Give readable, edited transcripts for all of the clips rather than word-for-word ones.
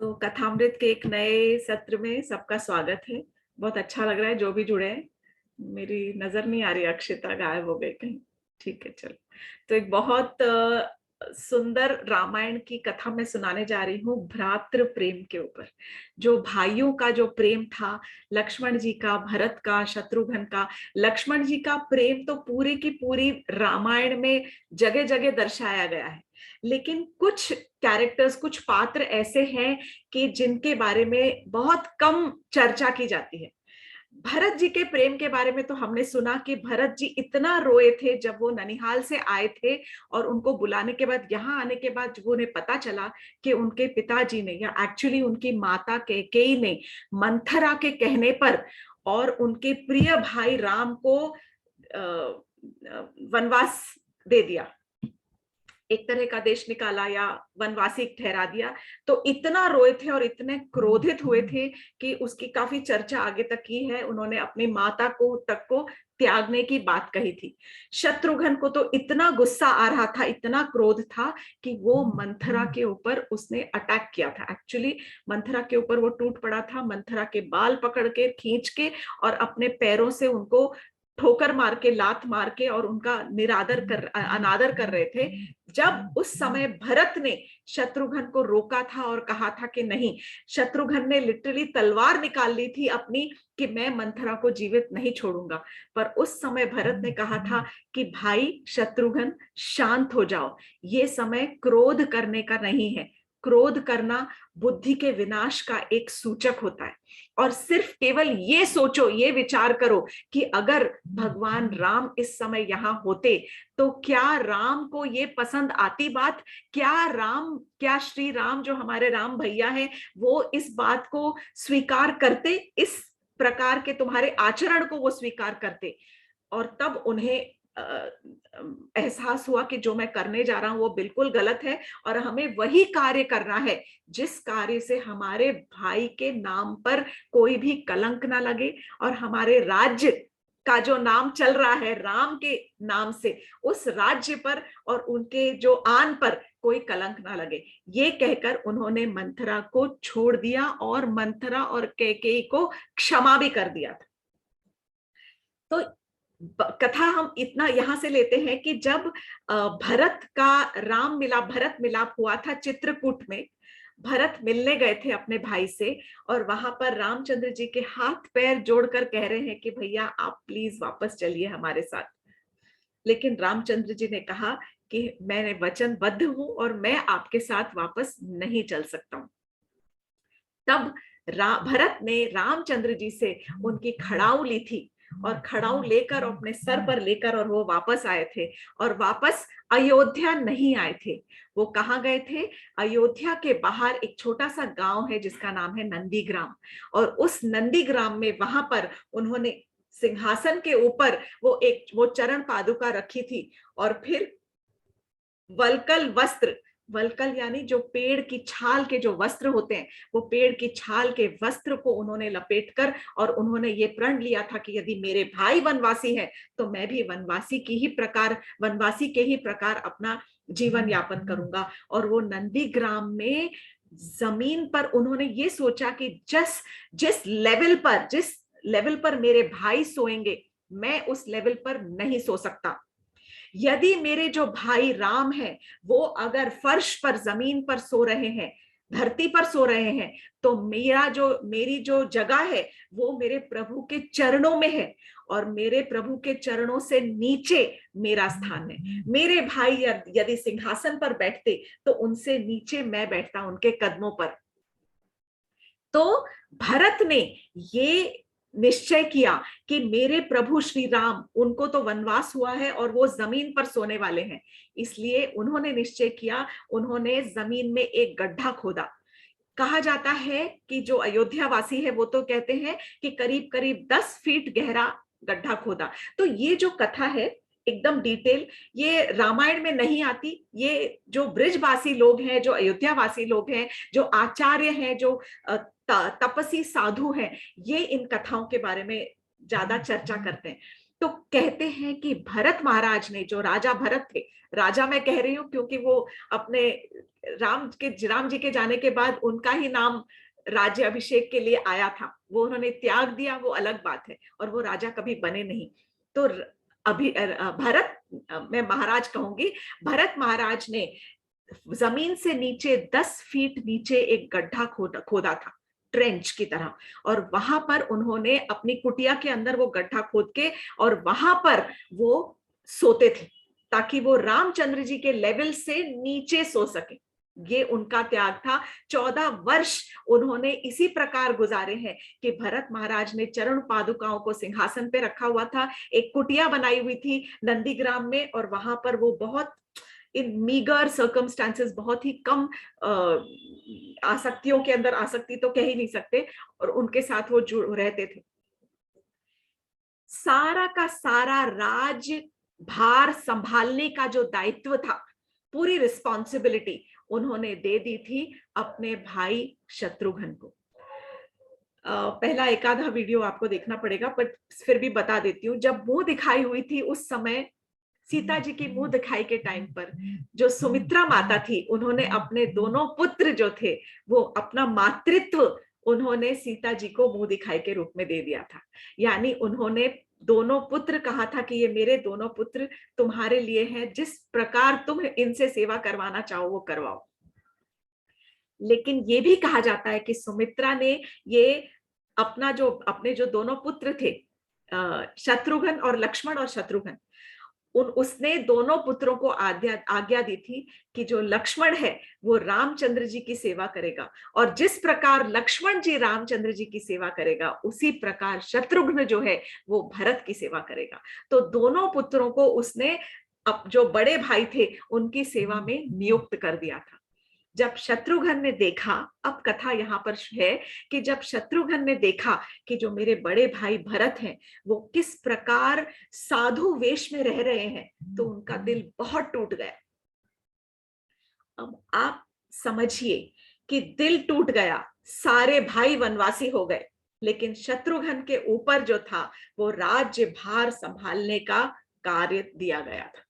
तो कथामृत के एक नए सत्र में सबका स्वागत है। बहुत अच्छा लग रहा है जो भी जुड़े हैं। मेरी नजर नहीं आ रही, अक्षिता गायब हो गई कहीं। ठीक है, चलो। तो एक बहुत सुंदर रामायण की कथा मैं सुनाने जा रही हूँ भ्रातृ प्रेम के ऊपर। जो भाइयों का जो प्रेम था, लक्ष्मण जी का, भरत का, शत्रुघ्न का। लक्ष्मण जी का प्रेम तो पूरी की पूरी रामायण में जगह जगह दर्शाया गया है। लेकिन कुछ कैरेक्टर्स, कुछ पात्र ऐसे हैं कि जिनके बारे में बहुत कम चर्चा की जाती है। भरत जी के प्रेम के बारे में तो हमने सुना कि भरत जी इतना रोए थे जब वो ननिहाल से आए थे, और उनको बुलाने के बाद, यहाँ आने के बाद जब उन्हें पता चला कि उनके पिताजी ने, या एक्चुअली उनकी माता कैकेयी ने, मंथरा के कहने पर और उनके प्रिय भाई राम को वनवास दे दिया, एक तरह का देश निकाला या वनवासी ठहरा दिया। तो इतना रोए थे और इतने क्रोधित हुए थे कि उसकी काफी चर्चा आगे तक की है। उन्होंने अपनी माता को तक को त्यागने की बात कही थी। शत्रुघ्न को तो इतना गुस्सा आ रहा था, इतना क्रोध था कि वो मंथरा के ऊपर उसने अटैक किया था। एक्चुअली मंथरा के ऊपर वो टूट पड़ा था, मंथरा के बाल पकड़ के खींच के और अपने पैरों से उनको ठोकर मार के, लात मार के, और उनका अनादर कर रहे थे। जब उस समय भरत ने शत्रुघ्न को रोका था और कहा था कि नहीं, शत्रुघ्न ने लिटरली तलवार निकाल ली थी अपनी कि मैं मंथरा को जीवित नहीं छोड़ूंगा। पर उस समय भरत ने कहा था कि भाई शत्रुघ्न, शांत हो जाओ, ये समय क्रोध करने का नहीं है। क्रोध करना बुद्धि के विनाश का एक सूचक होता है। और सिर्फ केवल ये सोचो, ये विचार करो कि अगर भगवान राम इस समय यहाँ होते तो क्या राम को ये पसंद आती बात? क्या श्री राम जो हमारे राम भैया हैं वो इस बात को स्वीकार करते? इस प्रकार के तुम्हारे आचरण को वो स्वीकार करते? और तब उन्हें एहसास हुआ कि जो मैं करने जा रहा हूं वो बिल्कुल गलत है, और हमें वही कार्य करना है जिस कार्य से हमारे भाई के नाम पर कोई भी कलंक ना लगे, और हमारे राज्य का जो नाम चल रहा है राम के नाम से, उस राज्य पर और उनके जो आन पर कोई कलंक ना लगे। ये कहकर उन्होंने मंथरा को छोड़ दिया और मंथरा और कैकेयी को क्षमा भी कर दिया था। तो कथा हम इतना यहां से लेते हैं कि जब भरत का भरत मिलाप हुआ था चित्रकूट में, भरत मिलने गए थे अपने भाई से, और वहां पर रामचंद्र जी के हाथ पैर जोड़कर कह रहे हैं कि भैया आप प्लीज वापस चलिए हमारे साथ। लेकिन रामचंद्र जी ने कहा कि मैं वचनबद्ध हूं और मैं आपके साथ वापस नहीं चल सकता हूं। तब भरत ने रामचंद्र जी से उनकी खड़ाऊ ली थी, और खड़ाऊ लेकर अपने सर पर लेकर और वो वापस आए थे। और वापस अयोध्या नहीं आए थे। वो कहाँ गए थे? अयोध्या के बाहर एक छोटा सा गांव है जिसका नाम है नंदीग्राम। और उस नंदीग्राम में, वहां पर उन्होंने सिंहासन के ऊपर वो चरण पादुका रखी थी, और फिर वलकल वस्त्र, वलकल यानी जो पेड़ की छाल के जो वस्त्र होते हैं, वो पेड़ की छाल के वस्त्र को उन्होंने लपेटकर, और उन्होंने ये प्रण लिया था कि यदि मेरे भाई वनवासी हैं तो मैं भी वनवासी के ही प्रकार अपना जीवन यापन करूंगा। और वो नंदीग्राम में जमीन पर उन्होंने ये सोचा कि जिस लेवल पर मेरे भाई सोएंगे, मैं उस लेवल पर नहीं सो सकता। यदि मेरे जो भाई राम है वो अगर फर्श पर, जमीन पर सो रहे हैं, धरती पर सो रहे हैं, तो मेरी जो जगह है वो मेरे प्रभु के चरणों में है, और मेरे प्रभु के चरणों से नीचे मेरा स्थान है। मेरे भाई यदि सिंहासन पर बैठते तो उनसे नीचे मैं बैठता, उनके कदमों पर। तो भरत ने ये निश्चय किया कि मेरे प्रभु श्री राम, उनको तो वनवास हुआ है और वो जमीन पर सोने वाले हैं। इसलिए उन्होंने निश्चय किया, उन्होंने जमीन में एक गड्ढा खोदा। कहा जाता है कि जो अयोध्या वासी है वो तो कहते हैं कि करीब करीब 10 फीट गहरा गड्ढा खोदा। तो ये जो कथा है एकदम डिटेल, ये रामायण में नहीं आती। ये जो ब्रिजवासी लोग हैं, जो अयोध्या वासी लोग हैं, जो आचार्य हैं, जो तपस्वी साधु हैं, ये इन कथाओं के बारे में ज्यादा चर्चा करते हैं। तो कहते हैं कि भरत महाराज ने, जो राजा भरत थे, राजा मैं कह रही हूं क्योंकि वो अपने राम जी के जाने के बाद उनका ही नाम राज्य अभिषेक के लिए आया था, वो उन्होंने त्याग दिया, वो अलग बात है, और वो राजा कभी बने नहीं। तो अभी भरत, मैं महाराज कहूंगी, भरत महाराज ने जमीन से नीचे 10 फीट नीचे एक गड्ढा खोदा था, ट्रेंच की तरह, और वहां पर उन्होंने अपनी कुटिया के अंदर वो गड्ढा खोद के और वहां पर वो सोते थे, ताकि वो रामचंद्र जी के लेवल से नीचे सो सके। ये उनका त्याग था। 14 वर्ष उन्होंने इसी प्रकार गुजारे हैं कि भरत महाराज ने चरण पादुकाओं को सिंहासन पे रखा हुआ था, एक कुटिया बनाई हुई थी नंदीग्राम में, और वहां पर वो बहुत इन मीगर सर्कमस्टांसेस, बहुत ही कम आसक्तियों के अंदर, आसक्ति तो कह ही नहीं सकते, और उनके साथ वो जुड़ रहते थे। सारा का सारा राज भार संभालने का जो दायित्व था, पूरी रिस्पॉन्सिबिलिटी उन्होंने दे दी थी अपने भाई शत्रुघ्न को। पहला एक आधा वीडियो आपको देखना पड़ेगा, पर फिर भी बता देती हूँ। जब मुंह दिखाई हुई थी उस समय, सीता जी की मुंह दिखाई के टाइम पर जो सुमित्रा माता थी, उन्होंने अपने दोनों पुत्र जो थे, वो अपना मातृत्व उन्होंने सीता जी को मुंह दिखाई के रूप में दे दिया था। यानी उन्होंने दोनों पुत्र कहा था कि ये मेरे दोनों पुत्र तुम्हारे लिए हैं, जिस प्रकार तुम इनसे सेवा करवाना चाहो वो करवाओ। लेकिन ये भी कहा जाता है कि सुमित्रा ने ये अपने जो दोनों पुत्र थे, शत्रुघ्न और लक्ष्मण और शत्रुघ्न, उसने दोनों पुत्रों को आज्ञा दी थी कि जो लक्ष्मण है वो रामचंद्र जी की सेवा करेगा, और जिस प्रकार लक्ष्मण जी रामचंद्र जी की सेवा करेगा, उसी प्रकार शत्रुघ्न जो है वो भरत की सेवा करेगा। तो दोनों पुत्रों को उसने अब जो बड़े भाई थे उनकी सेवा में नियुक्त कर दिया था। जब शत्रुघ्न ने देखा, अब कथा यहाँ पर है कि जब शत्रुघ्न ने देखा कि जो मेरे बड़े भाई भरत हैं वो किस प्रकार साधु वेश में रह रहे हैं, तो उनका दिल बहुत टूट गया। अब आप समझिए कि दिल टूट गया, सारे भाई वनवासी हो गए, लेकिन शत्रुघ्न के ऊपर जो था वो राज्य भार संभालने का कार्य दिया गया था।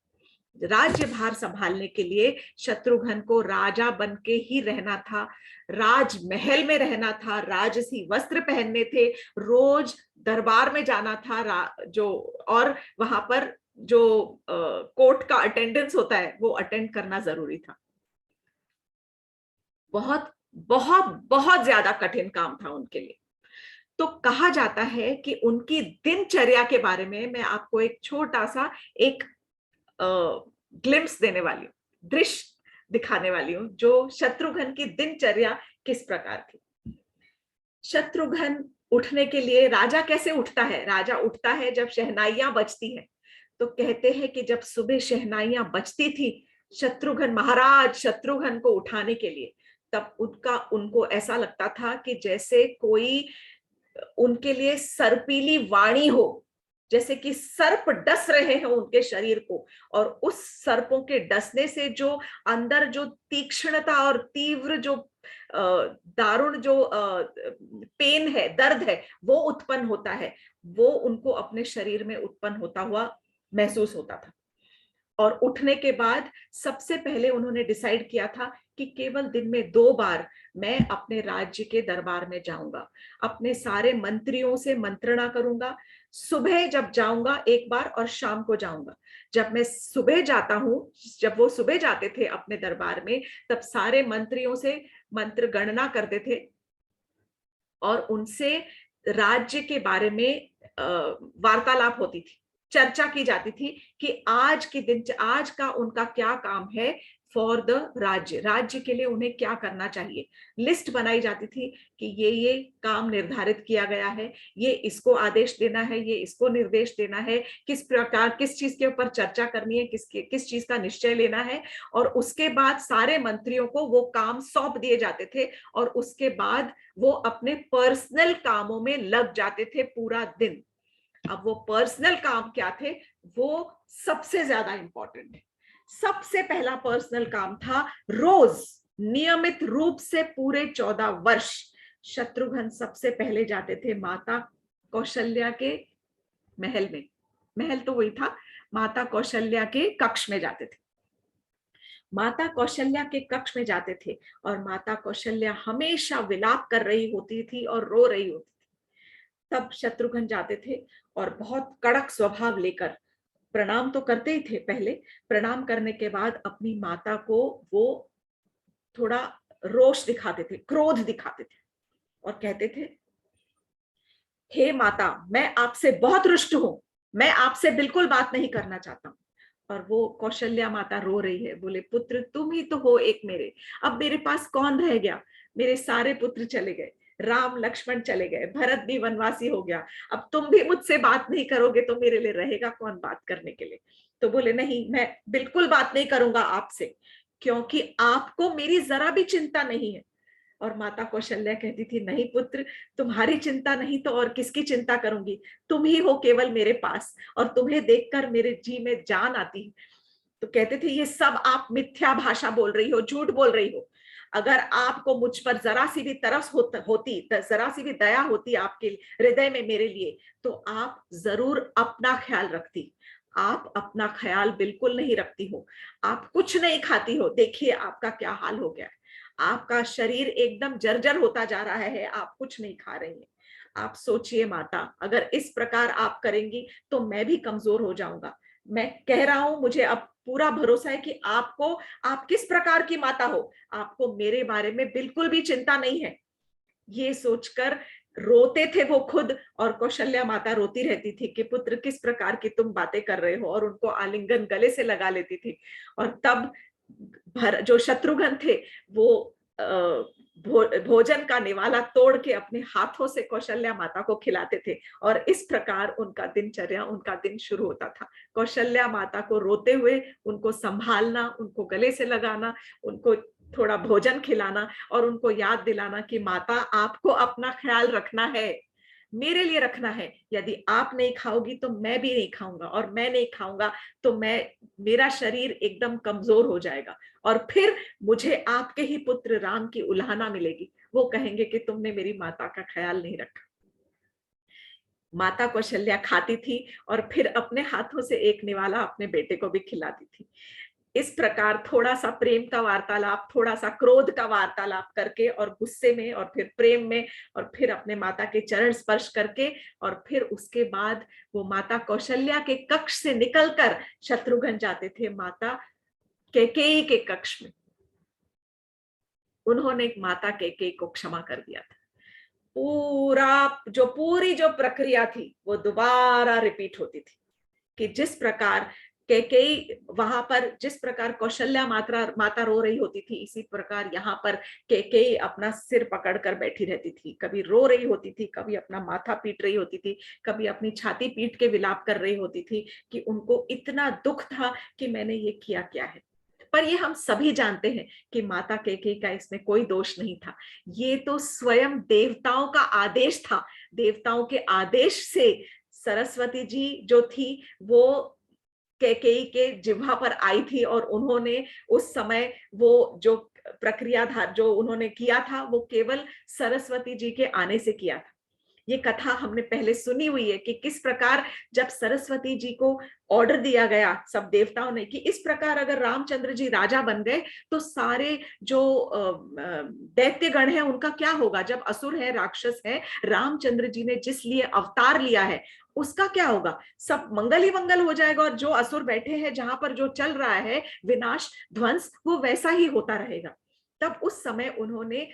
राज्य भार संभालने के लिए शत्रुघ्न को राजा बन के ही रहना था, राजमहल में रहना था, राजसी वस्त्र पहनने थे, रोज दरबार में जाना था, जो और वहां पर जो कोर्ट का अटेंडेंस होता है वो अटेंड करना जरूरी था। बहुत बहुत बहुत ज्यादा कठिन काम था उनके लिए। तो कहा जाता है कि उनकी दिनचर्या के बारे में मैं आपको एक छोटा सा एक ग्लिम्स देने वाली हूँ, दृश्य दिखाने वाली हूँ, जो शत्रुघ्न की दिनचर्या किस प्रकार थी। शत्रुघ्न उठने के लिए, राजा कैसे उठता है? राजा उठता है जब शहनाइयां बजती है। तो कहते हैं कि जब सुबह शहनाइयां बजती थी शत्रुघ्न महाराज शत्रुघ्न को उठाने के लिए, तब उनको ऐसा लगता था कि जैसे कोई उनके लिए सर्पीली वाणी हो, जैसे कि सर्प डस रहे हैं उनके शरीर को, और उस सर्पों के डसने से जो अंदर जो तीक्ष्णता और तीव्र जो दारुण जो पेन है, दर्द है, वो उत्पन्न होता है, वो उनको अपने शरीर में उत्पन्न होता हुआ महसूस होता था। और उठने के बाद सबसे पहले उन्होंने डिसाइड किया था कि केवल दिन में 2 बार मैं अपने राज्य के दरबार में जाऊंगा, अपने सारे मंत्रियों से मंत्रणा करूंगा। सुबह जब जाऊंगा एक बार और शाम को जाऊंगा। जब मैं सुबह जाता हूं, जब वो सुबह जाते थे अपने दरबार में, तब सारे मंत्रियों से मंत्र गणना करते थे और उनसे राज्य के बारे में वार्तालाप होती थी, चर्चा की जाती थी कि आज का उनका क्या काम है फॉर द राज्य के लिए उन्हें क्या करना चाहिए। लिस्ट बनाई जाती थी कि ये काम निर्धारित किया गया है, ये इसको आदेश देना है, ये इसको निर्देश देना है, किस प्रकार किस चीज के ऊपर चर्चा करनी है, किस चीज का निश्चय लेना है। और उसके बाद सारे मंत्रियों को वो काम सौंप दिए जाते थे और उसके बाद वो अपने पर्सनल कामों में लग जाते थे पूरा दिन। अब वो पर्सनल काम क्या थे, वो सबसे ज्यादा इंपॉर्टेंट है। सबसे पहला पर्सनल काम था, रोज नियमित रूप से पूरे 14 वर्ष शत्रुघ्न सबसे पहले जाते थे माता कौशल्या के महल में। महल तो वही था, माता कौशल्या के कक्ष में जाते थे। माता कौशल्या के कक्ष में जाते थे और माता कौशल्या हमेशा विलाप कर रही होती थी और रो रही होती थी। तब शत्रुघ्न जाते थे और बहुत कड़क स्वभाव लेकर प्रणाम तो करते ही थे, पहले प्रणाम करने के बाद अपनी माता को वो थोड़ा रोष दिखाते थे, क्रोध दिखाते थे और कहते थे, हे माता, मैं आपसे बहुत रुष्ट हूं, मैं आपसे बिल्कुल बात नहीं करना चाहता हूं। और वो कौशल्या माता रो रही है, बोले, पुत्र तुम ही तो हो एक मेरे, अब मेरे पास कौन रह गया? मेरे सारे पुत्र चले गए, राम लक्ष्मण चले गए, भरत भी वनवासी हो गया, अब तुम भी मुझसे बात नहीं करोगे तो मेरे लिए रहेगा कौन बात करने के लिए? तो बोले, नहीं, मैं बिल्कुल बात नहीं करूंगा आपसे, क्योंकि आपको मेरी जरा भी चिंता नहीं है। और माता कौशल्या कहती थी, नहीं पुत्र, तुम्हारी चिंता नहीं तो और किसकी चिंता करूंगी? तुम ही हो केवल मेरे पास, और तुम्हें देखकर मेरे जी में जान आती है। तो कहते थे, ये सब आप मिथ्या भाषा बोल रही हो, झूठ बोल रही हो। अगर आपको मुझ पर जरा सी भी तरस होती, जरा सी भी दया होती आपके हृदय में मेरे लिए, तो आप जरूर अपना ख्याल रखती। आप अपना ख्याल बिल्कुल नहीं रखती हो, आप कुछ नहीं खाती हो, देखिए आपका क्या हाल हो गया है। आपका शरीर एकदम जर्जर होता जा रहा है, आप कुछ नहीं खा रही हैं। आप सोचिए माता, अगर इस प्रकार आप करेंगी तो मैं भी कमजोर हो जाऊंगा। मैं कह रहा हूं, मुझे अब पूरा भरोसा है कि आपको, आप किस प्रकार की माता हो, आपको मेरे बारे में बिल्कुल भी चिंता नहीं है। ये सोचकर रोते थे वो खुद, और कौशल्या माता रोती रहती थी कि पुत्र किस प्रकार की तुम बातें कर रहे हो, और उनको आलिंगन गले से लगा लेती थी। और तब जो शत्रुघ्न थे वो भोजन का निवाला तोड़ के अपने हाथों से कौशल्या माता को खिलाते थे, और इस प्रकार उनका दिनचर्या, उनका दिन शुरू होता था। कौशल्या माता को रोते हुए उनको संभालना, उनको गले से लगाना, उनको थोड़ा भोजन खिलाना और उनको याद दिलाना कि माता, आपको अपना ख्याल रखना है, मेरे लिए रखना है। यदि आप नहीं खाओगी तो मैं भी नहीं खाऊंगा, और मैं नहीं खाऊंगा तो मेरा शरीर एकदम कमजोर हो जाएगा, और फिर मुझे आपके ही पुत्र राम की उलाहना मिलेगी। वो कहेंगे कि तुमने मेरी माता का ख्याल नहीं रखा। माता कौशल्या खाती थी और फिर अपने हाथों से एक निवाला अपने बेटे को भी खिलाती थी। इस प्रकार थोड़ा सा प्रेम का वार्तालाप, थोड़ा सा क्रोध का वार्तालाप करके, और गुस्से में, और फिर प्रेम में, और फिर अपने माता के चरण स्पर्श करके, और फिर उसके बाद वो माता कौशल्या के कक्ष से निकलकर शत्रुघ्न जाते थे माता कैकेयी के कक्ष में। उन्होंने माता कैकेयी को क्षमा कर दिया था। पूरी जो प्रक्रिया थी वो दोबारा रिपीट होती थी, कि जिस प्रकार कैकेयी वहां पर, जिस प्रकार कौशल्या माता रो रही होती थी, इसी प्रकार यहाँ पर कैकेयी अपना सिर पकड़कर बैठी रहती थी। कभी रो रही होती थी, कभी अपना माथा पीट रही होती थी, कभी अपनी छाती पीट के विलाप कर रही होती थी कि उनको इतना दुख था कि मैंने ये किया क्या है। पर ये हम सभी जानते हैं कि माता कैकेयी का इसमें कोई दोष नहीं था। ये तो स्वयं देवताओं का आदेश था। देवताओं के आदेश से सरस्वती जी जो थी वो कैकेयी के जिह्वा पर आई थी, और उन्होंने उस समय वो जो प्रक्रिया था, जो उन्होंने किया था, वो केवल सरस्वती जी के आने से किया था। ये कथा हमने पहले सुनी हुई है कि किस प्रकार जब सरस्वती जी को ऑर्डर दिया गया सब देवताओं ने कि इस प्रकार अगर रामचंद्र जी राजा बन गए तो सारे जो दैत्य गण है उनका क्या होगा? जब असुर है, राक्षस है, रामचंद्र जी ने जिस लिए अवतार लिया है उसका क्या होगा? सब मंगल ही मंगल हो जाएगा, और जो असुर बैठे हैं, जहां पर जो चल रहा है विनाश ध्वंस, वो वैसा ही होता रहेगा। तब उस समय उन्होंने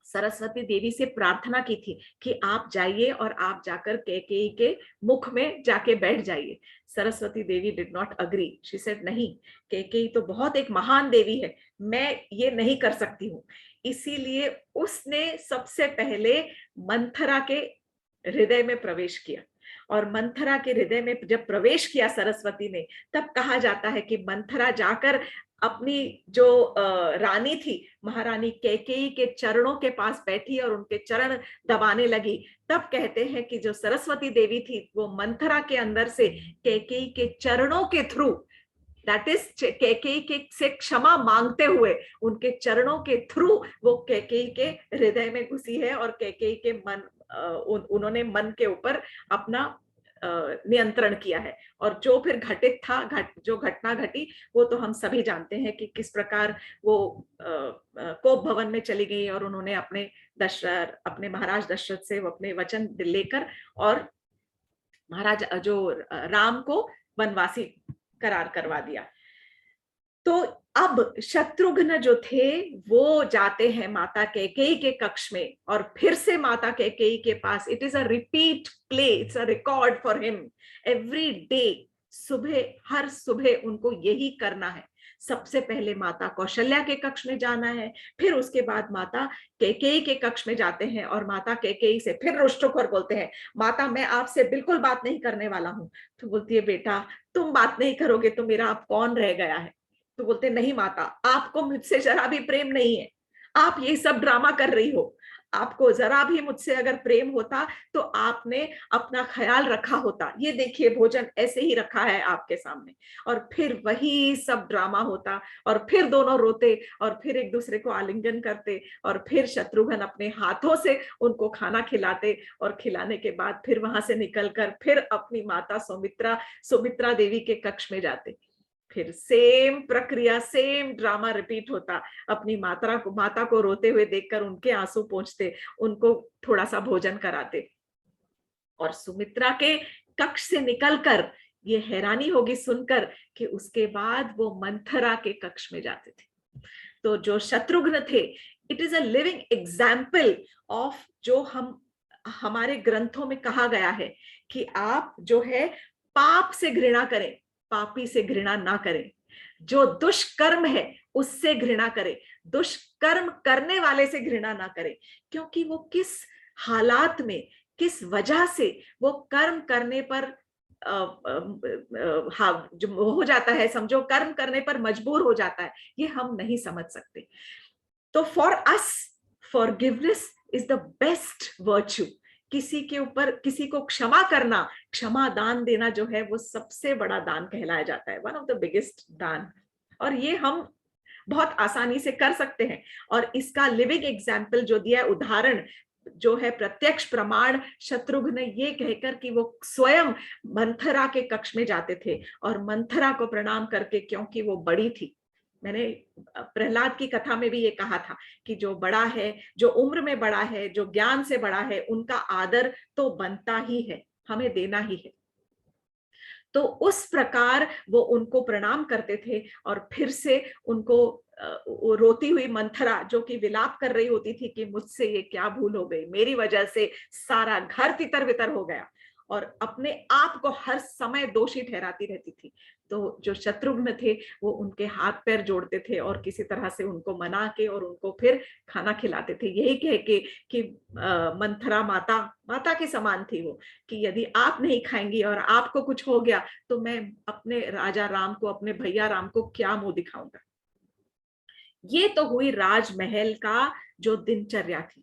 सरस्वती देवी से प्रार्थना की थी कि आप जाइए और आप जाकर कैकेयी के मुख में जाके बैठ जाइए। Saraswati Devi did not agree. She said, नहीं, कैकेयी तो बहुत एक महान देवी है, मैं ये नहीं कर सकती हूँ। इसीलिए उसने सबसे पहले मंथरा के हृदय में प्रवेश किया, और मंथरा के हृदय में जब प्रवेश किया सरस्वती ने, तब कहा जाता है कि मंथरा जाकर अपनी जो रानी थी, महारानी कैकेयी के चरणों के पास बैठी और उनके चरण दबाने लगी। तब कहते हैं कि जो सरस्वती देवी थी वो मंथरा के अंदर से कैकेयी के चरणों के थ्रू, दैट इज कैकेयी के से क्षमा मांगते हुए, उनके चरणों के थ्रू वो कैकेयी के हृदय में घुसी है, और कैकेयी के मन, उन्होंने मन के ऊपर अपना नियंत्रण किया है। और जो फिर घटित था, जो घटना घटी, वो तो हम सभी जानते हैं कि किस प्रकार वो कोप भवन में चली गई और उन्होंने अपने महाराज दशरथ से वो अपने वचन लेकर और महाराज जो राम को वनवासी करार करवा दिया। तो अब शत्रुघ्न जो थे वो जाते हैं माता कैकेयी के कक्ष में और फिर से माता कैकेयी के पास। It is a repeat play, it's a record for him every day. हर सुबह उनको यही करना है। सबसे पहले माता कौशल्या के कक्ष में जाना है, फिर उसके बाद माता कैकेयी के कक्ष में जाते हैं और माता कैकेयी से फिर रुष्ट होकर बोलते हैं, माता मैं आपसे बिल्कुल बात नहीं करने वाला हूं। तो बोलती है, बेटा तुम बात नहीं करोगे तो मेरा अब कौन रह गया है? तो बोलते, नहीं माता, आपको मुझसे जरा भी प्रेम नहीं है, आप ये सब ड्रामा कर रही हो। आपको जरा भी मुझसे अगर प्रेम होता तो आपने अपना ख्याल रखा होता। ये देखिए भोजन ऐसे ही रखा है आपके सामने। और फिर वही सब ड्रामा होता और फिर दोनों रोते और फिर एक दूसरे को आलिंगन करते और फिर शत्रुघ्न अपने हाथों से उनको खाना खिलाते और खिलाने के बाद फिर वहां से निकलकर फिर अपनी माता सुमित्रा देवी के कक्ष में जाते। फिर सेम प्रक्रिया, सेम ड्रामा रिपीट होता। अपनी माता को रोते हुए देखकर उनके आंसू पोंछते, उनको थोड़ा सा भोजन कराते और सुमित्रा के कक्ष से निकलकर ये हैरानी होगी सुनकर कि उसके बाद वो मंथरा के कक्ष में जाते थे। तो जो शत्रुघ्न थे, it is a living example of जो हमारे ग्रंथों में कहा गया है कि आप जो है पाप से घृणा करें, पापी से घृणा ना करें। जो दुष्कर्म है उससे घृणा करें, दुष्कर्म करने वाले से घृणा ना करें। क्योंकि वो किस हालात में, किस वजह से वो कर्म करने पर जो हो जाता है, समझो कर्म करने पर मजबूर हो जाता है, ये हम नहीं समझ सकते। तो for us forgiveness is the best virtue. किसी के ऊपर, किसी को क्षमा करना, क्षमा दान देना जो है वो सबसे बड़ा दान कहलाया जाता है, वन ऑफ द बिगेस्ट दान। और ये हम बहुत आसानी से कर सकते हैं। और इसका लिविंग एग्जाम्पल जो दिया है, उदाहरण जो है, प्रत्यक्ष प्रमाण, शत्रुघ्न ने ये कहकर कि वो स्वयं मंथरा के कक्ष में जाते थे और मंथरा को प्रणाम करके, क्योंकि वो बड़ी थी। मैंने प्रहलाद की कथा में भी ये कहा था कि जो बड़ा है, जो उम्र में बड़ा है, जो ज्ञान से बड़ा है, उनका आदर तो बनता ही है, हमें देना ही है। तो उस प्रकार वो उनको प्रणाम करते थे और फिर से उनको रोती हुई मंथरा जो कि विलाप कर रही होती थी कि मुझसे ये क्या भूल हो गई, मेरी वजह से सारा घर तितर बितर हो गया, और अपने आप को हर समय दोषी ठहराती रहती थी। तो जो शत्रुघ्न थे वो उनके हाथ पैर जोड़ते थे और किसी तरह से उनको मना के और उनको फिर खाना खिलाते थे, यही कह के कि मंथरा माता के समान थी वो, कि यदि आप नहीं खाएंगी और आपको कुछ हो गया तो मैं अपने राजा राम को, अपने भैया राम को क्या मुंह दिखाऊंगा। ये तो हुई राजमहल का जो दिनचर्या थी।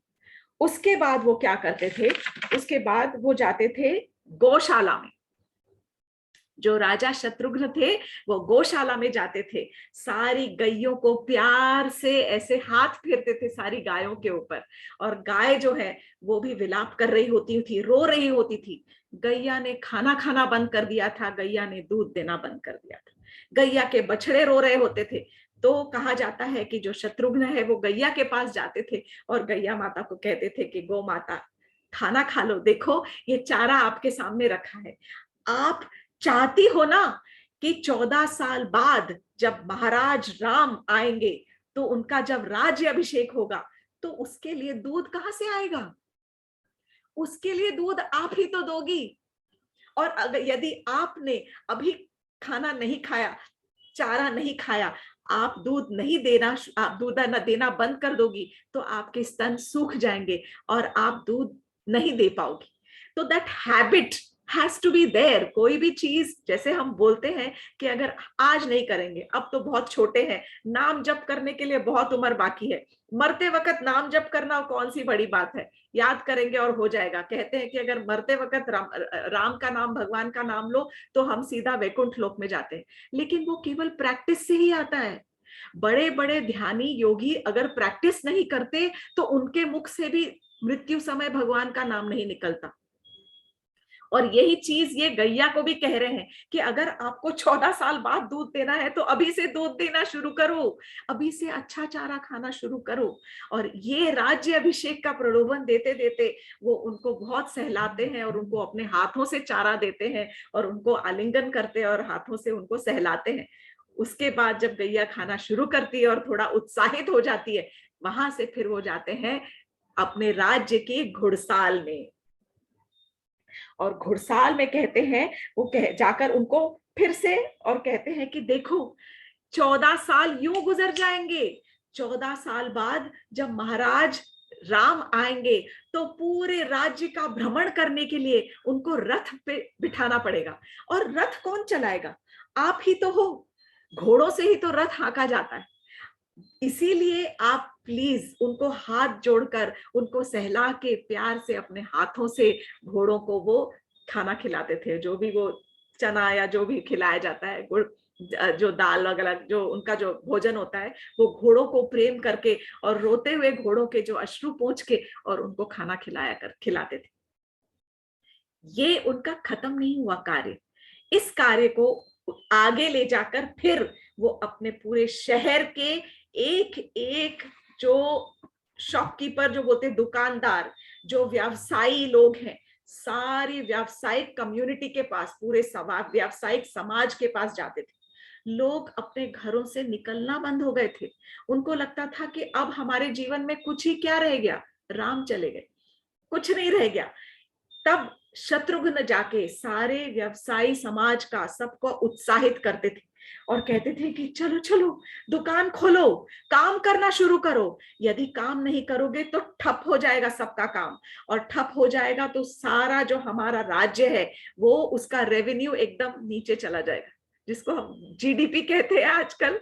उसके बाद वो क्या करते थे, उसके बाद वो जाते थे गौशाला में। जो राजा शत्रुघ्न थे वो गौशाला में जाते थे, सारी गैयों को प्यार से ऐसे हाथ फेरते थे सारी गायों के ऊपर, और गाय जो है वो भी विलाप कर रही होती थी, रो रही होती थी। गैया ने खाना खाना बंद कर दिया था, गैया ने दूध देना बंद कर दिया था, गैया के बछड़े रो रहे होते थे। तो कहा जाता है कि जो शत्रुघ्न है वो गैया के पास जाते थे और गैया माता को कहते थे कि गौ माता खाना खा लो, देखो ये चारा आपके सामने रखा है। आप चाहती हो ना कि 14 साल बाद जब महाराज राम आएंगे तो उनका जब राज्य अभिषेक होगा तो उसके लिए दूध कहां से आएगा? उसके लिए दूध आप ही तो दोगी। और अगर यदि आपने अभी खाना नहीं खाया, चारा नहीं खाया, आप दूध नहीं देना, आप दूध न देना बंद कर दोगी तो आपके स्तन सूख जाएंगे और आप दूध नहीं दे पाओगी। तो that habit has to be there. कोई भी चीज, जैसे हम बोलते हैं कि अगर आज नहीं करेंगे, अब तो बहुत छोटे हैं, नाम जप करने के लिए बहुत उम्र बाकी है, मरते वक्त नाम जप करना कौन सी बड़ी बात है, याद करेंगे और हो जाएगा। कहते हैं कि अगर मरते वक्त राम का नाम, भगवान का नाम लो तो हम सीधा वैकुंठ लोक में जाते हैं। लेकिन वो केवल प्रैक्टिस से ही आता है। बड़े बड़े ध्यानी योगी अगर प्रैक्टिस नहीं करते तो उनके मुख से भी मृत्यु समय भगवान का नाम नहीं निकलता। और यही चीज ये गैया को भी कह रहे हैं कि अगर आपको 14 साल बाद दूध देना है तो अभी से दूध देना शुरू करो, अभी से अच्छा चारा खाना शुरू करो। और ये राज्य अभिषेक का प्रलोभन देते देते वो उनको बहुत सहलाते हैं और उनको अपने हाथों से चारा देते हैं और उनको आलिंगन करते हैं और हाथों से उनको सहलाते हैं। उसके बाद जब गैया खाना शुरू करती है और थोड़ा उत्साहित हो जाती है, वहां से फिर वो जाते हैं अपने राज्य की घुड़साल में। और घुड़साल में कहते हैं वो जाकर उनको फिर से और कहते हैं कि देखो 14 साल यूं गुजर जाएंगे, 14 साल बाद जब महाराज राम आएंगे तो पूरे राज्य का भ्रमण करने के लिए उनको रथ पे बिठाना पड़ेगा। और रथ कौन चलाएगा? आप ही तो हो, घोड़ों से ही तो रथ हाँका जाता है। इसीलिए आप प्लीज उनको हाथ जोड़कर उनको सहला के प्यार से अपने हाथों से घोड़ों को वो खाना खिलाते थे, जो भी वो चना या जो भी खिलाया जाता है, गुड़ जो दाल वगैरह जो उनका जो भोजन होता है, वो घोड़ों को प्रेम करके और रोते हुए घोड़ों के जो अश्रु पोंछ के और उनको खाना खिलाते थे। ये उनका खत्म नहीं हुआ कार्य। इस कार्य को आगे ले जाकर फिर वो अपने पूरे शहर के एक एक जो शॉपकीपर जो बोलते हैं, दुकानदार, जो व्यवसायी लोग हैं, सारी व्यावसायिक कम्युनिटी के पास, पूरे व्यावसायिक समाज के पास जाते थे। लोग अपने घरों से निकलना बंद हो गए थे। उनको लगता था कि अब हमारे जीवन में कुछ ही क्या रह गया, राम चले गए, कुछ नहीं रह गया। तब शत्रुघ्न जाके सारे व्यवसायी समाज का सबको उत्साहित करते थे और कहते थे कि चलो चलो दुकान खोलो, काम करना शुरू करो। यदि काम नहीं करोगे तो ठप हो जाएगा सबका काम, और ठप हो जाएगा तो सारा जो हमारा राज्य है वो उसका रेवेन्यू एकदम नीचे चला जाएगा, जिसको हम जीडीपी कहते हैं आजकल,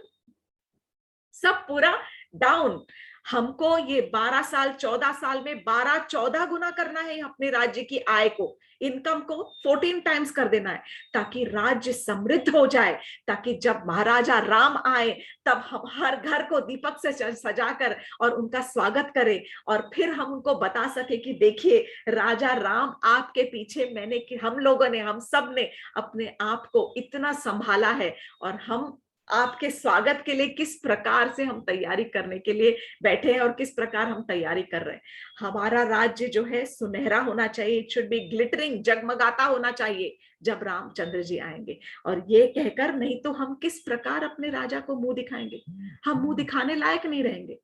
सब पूरा डाउन। हमको ये 12 साल 14 साल में 12-14 गुना करना है अपने राज्य की आय को, इनकम को 14 टाइम्स कर देना है, ताकि राज्य समृद्ध हो जाए, ताकि जब महाराजा राम आए तब हम हर घर को दीपक से सजाकर और उनका स्वागत करें, और फिर हम उनको बता सके कि देखिए राजा राम आपके पीछे मैंने, हम लोगों ने, हम सब ने अपने आप को इतना संभाला है, और हम आपके स्वागत के लिए किस प्रकार से हम तैयारी करने के लिए बैठे हैं और किस प्रकार हम तैयारी कर रहे हैं। हमारा राज्य जो है सुनहरा होना चाहिए, इट शुड बी ग्लिटरिंग, जगमगाता होना चाहिए जब रामचंद्र जी आएंगे। और ये कहकर नहीं तो हम किस प्रकार अपने राजा को मुंह दिखाएंगे, हम मुंह दिखाने लायक नहीं रहेंगे।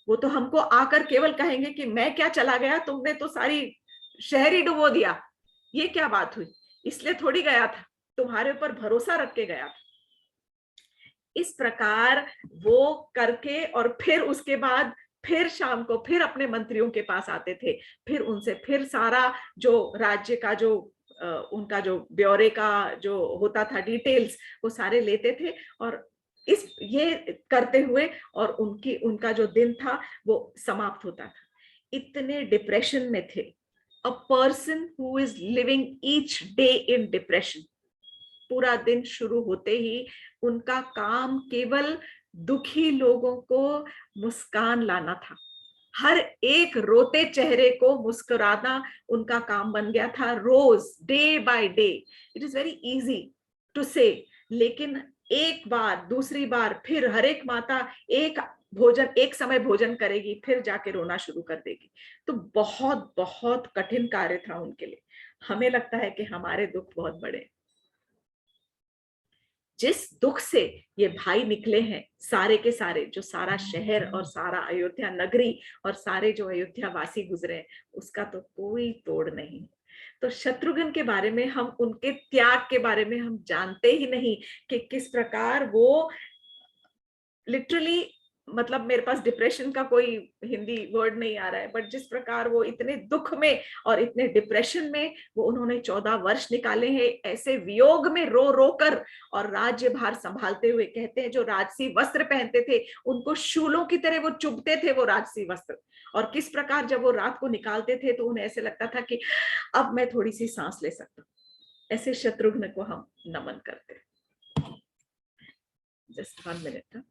वो तो हमको आकर केवल कहेंगे कि मैं क्या चला गया, तुमने तो सारी शहर ही डुबो दिया, ये क्या बात हुई, इसलिए थोड़ी गया था, तुम्हारे ऊपर भरोसा रख के गया था। इस प्रकार वो करके और फिर उसके बाद फिर शाम को फिर अपने मंत्रियों के पास आते थे, फिर उनसे फिर सारा जो राज्य का जो उनका जो ब्यौरे का जो होता था डिटेल्स, वो सारे लेते थे। और इस ये करते हुए और उनका जो दिन था वो समाप्त होता था। इतने डिप्रेशन में थे। A person who is living each day in depression, पूरा दिन शुरू होते ही उनका काम केवल दुखी लोगों को मुस्कान लाना था। हर एक रोते चेहरे को मुस्कुराना उनका काम बन गया था, रोज day by day. It is very easy to say, लेकिन एक बार दूसरी बार फिर हर एक माता एक समय भोजन करेगी, फिर जाके रोना शुरू कर देगी। तो बहुत बहुत कठिन कार्य था उनके लिए। हमें लगता है कि हमारे दुख बहुत बड़े। जिस दुख से ये भाई निकले हैं सारे के सारे, जो सारा शहर और सारा अयोध्या नगरी और सारे जो अयोध्या वासी गुजरे, उसका तो कोई तोड़ नहीं। तो शत्रुघ्न के बारे में, हम उनके त्याग के बारे में हम जानते ही नहीं कि किस प्रकार वो लिटरली, मतलब मेरे पास डिप्रेशन का कोई हिंदी वर्ड नहीं आ रहा है, बट जिस प्रकार वो इतने दुख में और इतने डिप्रेशन में वो उन्होंने 14 वर्ष निकाले हैं, ऐसे वियोग में रो रो कर और राज्यभार संभालते हुए। कहते हैं जो राजसी वस्त्र पहनते थे उनको शूलों की तरह वो चुभते थे वो राजसी वस्त्र, और किस प्रकार जब वो रात को निकालते थे तो उन्हें ऐसे लगता था कि अब मैं थोड़ी सी सांस ले सकता हूँ। ऐसे शत्रुघ्न को हम नमन करते हैं। Just 1 minute।